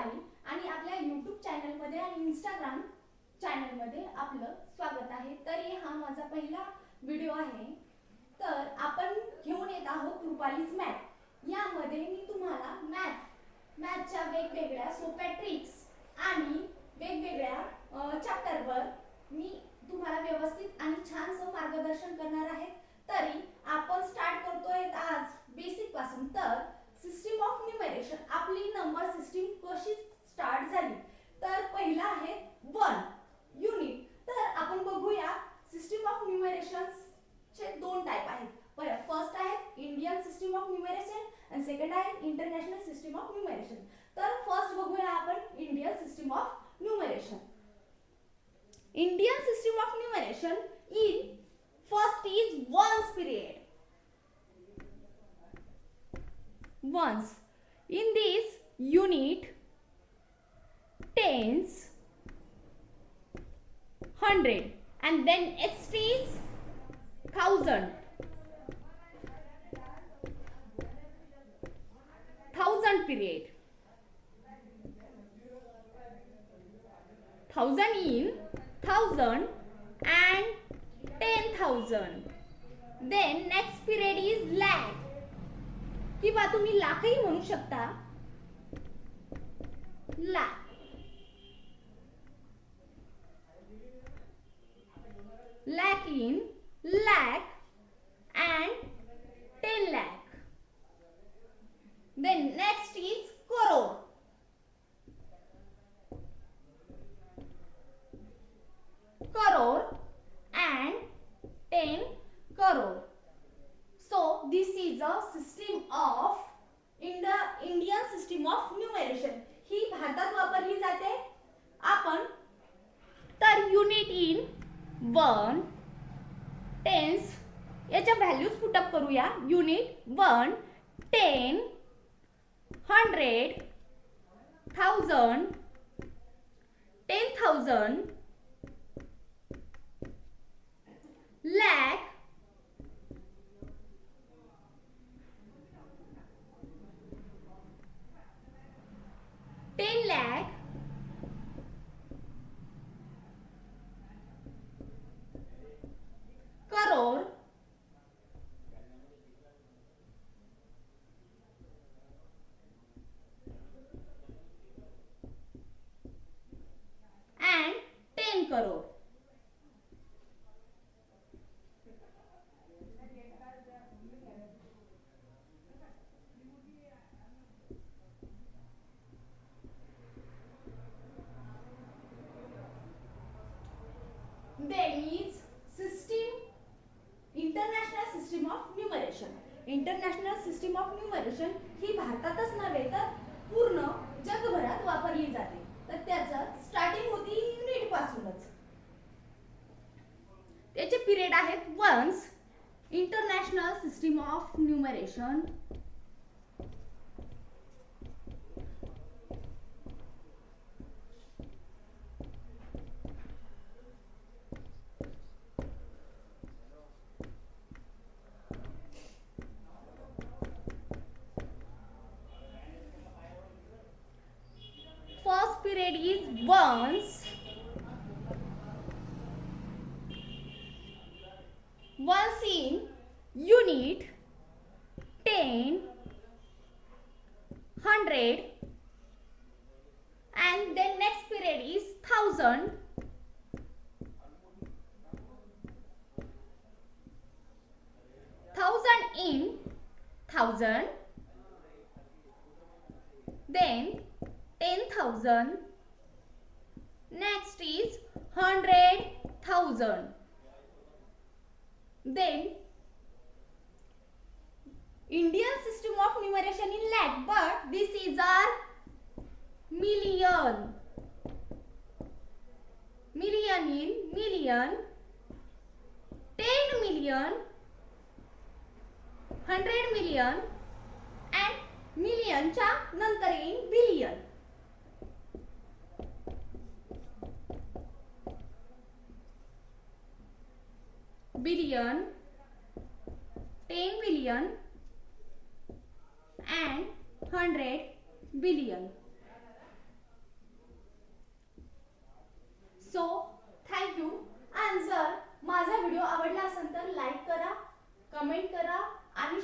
रुपाली आणि आपल्या YouTube चॅनलमध्ये आणि Instagram चॅनलमध्ये आपलं स्वागत आहे। तरी हा माझा पहिला व्हिडिओ आहे। तर आपण घेऊन येत आहोत रुपालीज मॅथ। यामध्ये मी तुम्हाला मॅथच्या वेगवेगळ्या सोप्या ट्रिक्स आणि वेगवेगळ्या चॅप्टरवर मी तुम्हाला व्यवस्थित आणि छानसं मार्गदर्शन करणार आहे। तरी आपण स्टार्ट करतोय आज बेसिक पासून। तर सिस्टम ऑफ न्यूमरेशन, आपली नंबर सिस्टीम कशी स्टार्ट झाली। तर पहिला आहे 1 युनिट। तर आपण बघूया सिस्टम ऑफ न्यूमरेशन चे दोन टाइप आहेत। फर्स्ट आहे इंडियन सिस्टम ऑफ न्यूमरेशन आणि सेकंड आहे इंटरनॅशनल सिस्टम ऑफ न्यूमरेशन। तर फर्स्ट बघूया आपण Indian system of numeration. Indian system of numeration in first is ones period. Ones. In this unit, tens, 100, and then next is 1000. 1000 period. 1000 in 1000 and 10,000. Then next period is lakh. किंवा तुम्ही लाखही म्हणू शकता। Lakh, lakh in lakh and 10 lakh. Then next is crore. Crore and 10 crore. So this is a system of Indian system of numeration. ही भारतात वापरली जाते। आपण तर unit इन 1 tense याच्या व्हॅल्यूज पुटअप करूया। Unit 1 10 100 1000 10,000 lakh 10 lakh crore and 10 crore. Then is system international system of numeration. International system of numeration ही भारतातच नव्हे तर पूर्ण जगभरात वापरली जाते। तर त्याचं स्टार्टिंग होती युनिट पासूनच। त्याचे पिरियड आहेत ones. International system of numeration period is ones, ones in unit 10 100 and then next period is 1000 1000 in 1000 then 10,000 next is 100,000 then Indian system of numeration in lakh, but this is our million in million 10 million 100 million and million च्या नंतर येईल billion. billion 10 billion and 100 billion. Video आवडला असेल तर like करा, comment करा आणि